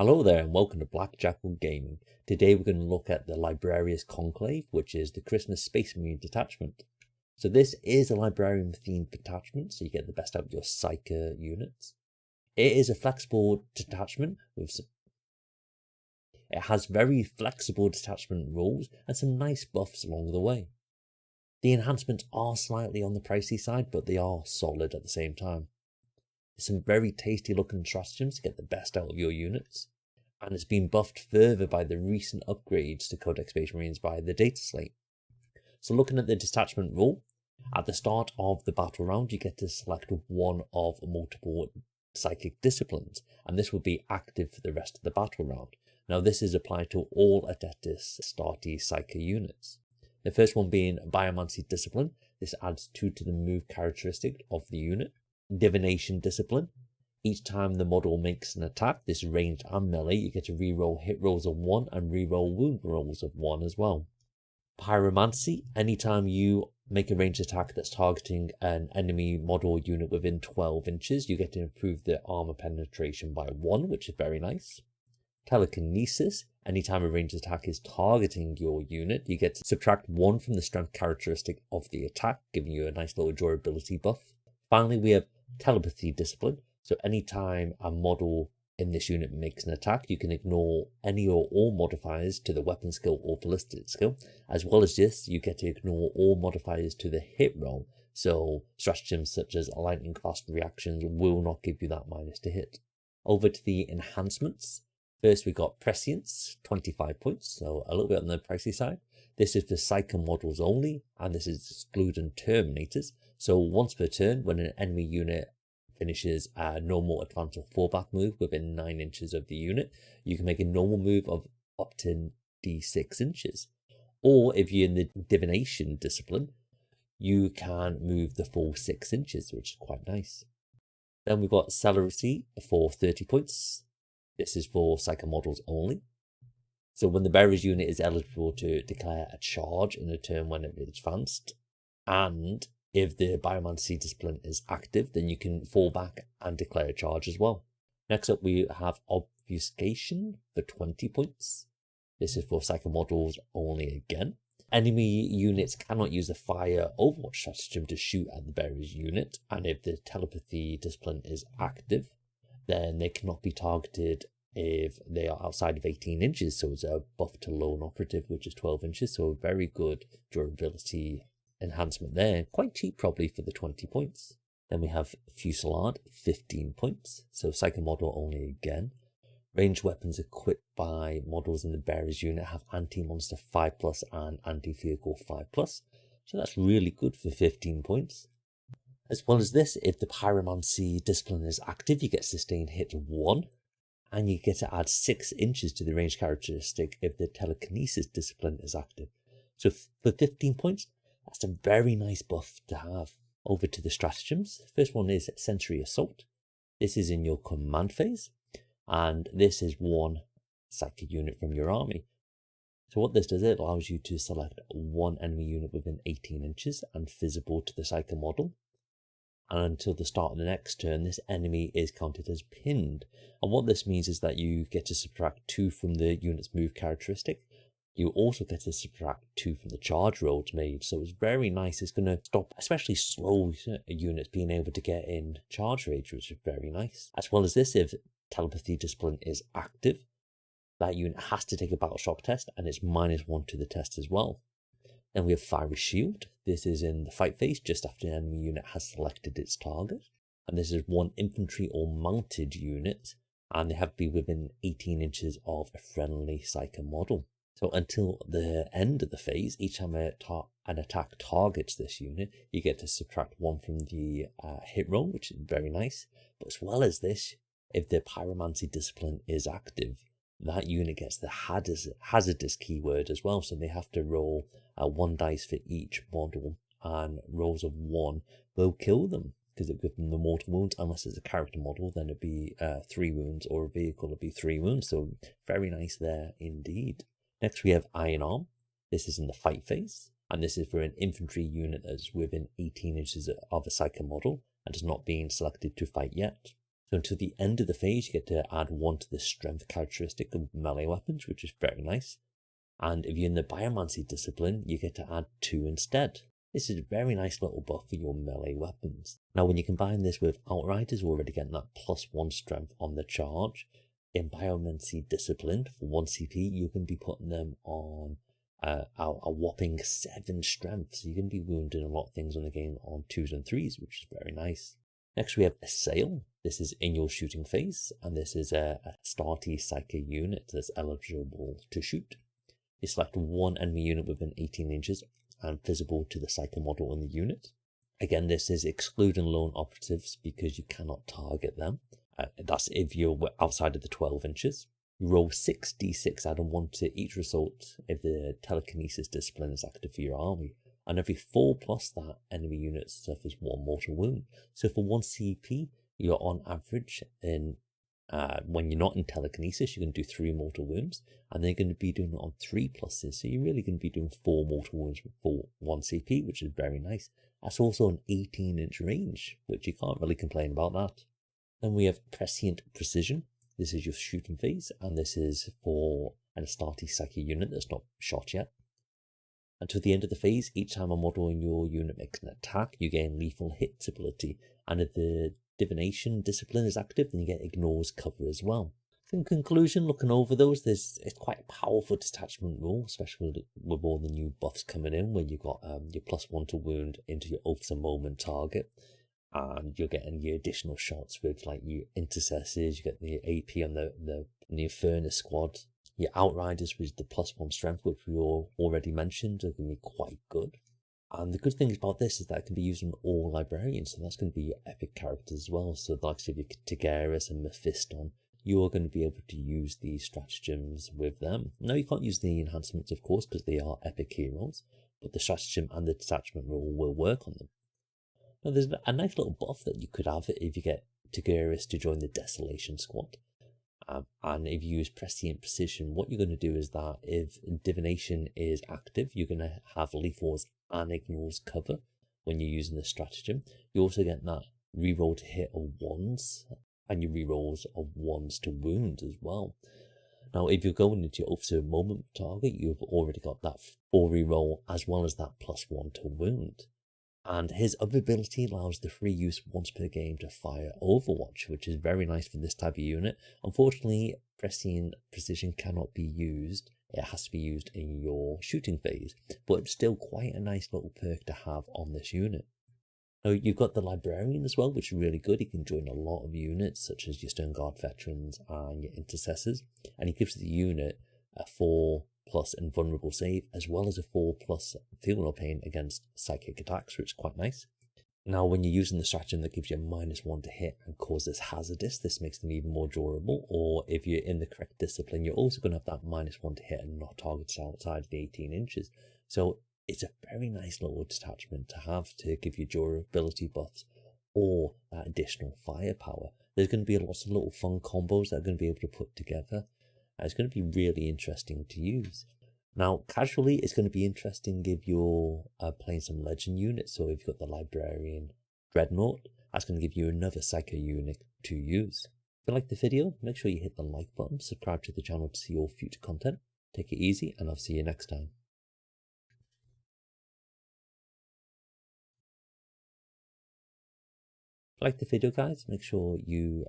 Hello there and welcome to Black Jackal Gaming. Today we're going to look at the Librarius Conclave, which is the Christmas Space Marine detachment. So this is a librarian themed detachment, so you get the best out of your Psyker units. It is a flexible detachment it has very flexible detachment rules and some nice buffs along the way. The enhancements are slightly on the pricey side, but they are solid at the same time. There's some very tasty looking stratagems to get the best out of your units, and it's been buffed further by the recent upgrades to Codex Space Marines by the data slate. So looking at the detachment rule, at the start of the battle round you get to select one of multiple psychic disciplines, and this will be active for the rest of the battle round. Now this is applied to all Adeptus Astartes Psyker units. The first one being Biomancy Discipline. This adds 2 to the move characteristic of the unit. Divination Discipline. Each time the model makes an attack, this is ranged and melee, you get to reroll hit rolls of 1 and reroll wound rolls of 1 as well. Pyromancy. Anytime you make a ranged attack that's targeting an enemy model unit within 12 inches, you get to improve the armor penetration by 1, which is very nice. Telekinesis. Anytime a ranged attack is targeting your unit, you get to subtract 1 from the strength characteristic of the attack, giving you a nice little durability buff. Finally, we have Telepathy Discipline. So anytime a model in this unit makes an attack, you can ignore any or all modifiers to the weapon skill or ballistic skill. As well as this, you get to ignore all modifiers to the hit roll. So stratagems such as lightning fast reactions will not give you that minus to hit. Over to the enhancements. First, we got Prescience, 25 points, so a little bit on the pricey side. This is for Psyker models only, and this is excluding Terminators. So once per turn, when an enemy unit finishes a normal advance or fallback move within 9 inches of the unit, you can make a normal move of up to d6 inches. Or if you're in the Divination discipline, you can move the full 6 inches, which is quite nice. Then we've got Celerity for 30 points. This is for Psyker models only. So when the bearer's unit is eligible to declare a charge in a turn when it is advanced, and if the Biomancy discipline is active, then you can fall back and declare a charge as well. Next up, we have Obfuscation for 20 points. This is for Psyker models only again. Enemy units cannot use the fire Overwatch stratagem to shoot at the bearer's unit, and if the Telepathy discipline is active, then they cannot be targeted if they are outside of 18 inches. So it's a buff to lone operative, which is 12 inches. So a very good durability enhancement there. Quite cheap probably for the 20 points. Then we have Fusillade, 15 points. So Psyker model only again. Ranged weapons equipped by models in the bearer's unit have anti-monster 5+ and anti-vehicle 5+. So that's really good for 15 points. As well as this, if the Pyromancy discipline is active, you get sustained hit 1, and you get to add 6 inches to the range characteristic if the Telekinesis discipline is active. So for 15 points, that's a very nice buff to have. Over to the stratagems. First one is Sensory Assault. This is in your command phase, and this is 1 Psychic unit from your army. So what this does, it allows you to select 1 enemy unit within 18 inches and visible to the Psyker model. And until the start of the next turn, this enemy is counted as pinned. And what this means is that you get to subtract 2 from the unit's move characteristic. You also get to subtract 2 from the charge rolls made. So it's very nice. It's going to stop, especially slow units being able to get in charge range, which is very nice. As well as this, if Telepathy discipline is active, that unit has to take a battle shock test, and it's -1 to the test as well. Then we have Fiery Shield. This is in the fight phase just after an enemy unit has selected its target. And this is 1 infantry or mounted unit, and they have to be within 18 inches of a friendly Psyker model. So until the end of the phase, each time an attack targets this unit, you get to subtract 1 from the hit roll, which is very nice. But as well as this, if the Pyromancy discipline is active, that unit gets the hazardous keyword as well, so they have to roll 1 dice for each model, and rolls of 1 will kill them, because it gives them the mortal wounds. Unless it's a character model, then it'd be 3 wounds, or a vehicle would be 3 wounds, so very nice there indeed. Next we have Iron Arm. This is in the fight phase, and this is for an infantry unit that's within 18 inches of a Psyker model and has not been selected to fight yet. So until the end of the phase, you get to add 1 to the strength characteristic of melee weapons, which is very nice. And if you're in the Biomancy discipline, you get to add 2 instead. This is a very nice little buff for your melee weapons. Now, when you combine this with Outriders already getting that +1 strength on the charge, in Biomancy discipline, for 1 CP, you can be putting them on a whopping 7 strength. So you're going to be wounding a lot of things on the game on 2s and 3s, which is very nice. Next, we have Assail. This is in your shooting phase, and this is a Starty Psyche unit that's eligible to shoot. You select 1 enemy unit within 18 inches and visible to the Psyche model in the unit. Again, this is excluding lone operatives because you cannot target them. That's if you're outside of the 12 inches. You roll 6d6, adding 1 to each result if the telekinesis discipline is active for your army. And every 4 plus that, enemy unit suffers 1 mortal wound. So for 1 CP, you're on average in when you're not in telekinesis, you're going to do 3 mortal wounds, and they're going to be doing it on 3 pluses. So you're really going to be doing 4 mortal wounds for 1 CP, which is very nice. That's also an 18-inch range, which you can't really complain about that. Then we have Prescient Precision. This is your shooting phase, and this is for an Astarte Psyche unit that's not shot yet. Until the end of the phase, each time a model in your unit makes an attack, you gain lethal hits ability, and if the divination discipline is active, then you get ignores cover as well. In conclusion, looking over those, it's quite a powerful detachment rule, especially with all the new buffs coming in, where you've got your +1 to wound into your Oaths a Moment target, and you're getting your additional shots with like your intercessors, you get the AP on the Furnace squad. Your Outriders with the +1 strength, which we already mentioned, are going to be quite good. And the good thing about this is that it can be used on all Librarians, so that's going to be your epic characters as well. So the likes of your Tigeris and Mephiston, you're going to be able to use these stratagems with them. Now, you can't use the enhancements, of course, because they are epic heroes, but the stratagem and the detachment rule will work on them. Now, there's a nice little buff that you could have if you get Tigeris to join the Desolation squad. And if you use Prescient Precision, what you're going to do is that if Divination is active, you're going to have Lethals and Ignores cover when you're using the stratagem. You also get that reroll to hit of 1s, and your rerolls of 1s to wound as well. Now, if you're going into your Oaths a Moment target, you've already got that 4 reroll as well as that +1 to wound. And his other ability allows the free use once per game to fire Overwatch, which is very nice for this type of unit. Unfortunately, Prescient Precision cannot be used. It has to be used in your shooting phase, but it's still quite a nice little perk to have on this unit. Now, you've got the Librarian as well, which is really good. He can join a lot of units, such as your Stone Guard veterans and your intercessors, and he gives the unit a 4+ invulnerable save, as well as a 4+ feel no pain against psychic attacks, which is quite nice. Now, when you're using the stratagem that gives you a -1 to hit and causes hazardous, this makes them even more durable. Or if you're in the correct discipline, you're also going to have that -1 to hit and not targets outside of the 18 inches. So it's a very nice little detachment to have to give you durability buffs or that additional firepower. There's going to be lots of little fun combos that are going to be able to put together. It's going to be really interesting to use. Now, casually, it's going to be interesting if you're playing some legend units. So if you've got the Librarian Dreadnought, that's going to give you another Psycho unit to use. If you like the video, make sure you hit the like button, subscribe to the channel to see all future content. Take it easy, and I'll see you next time. If you like the video, guys, make sure you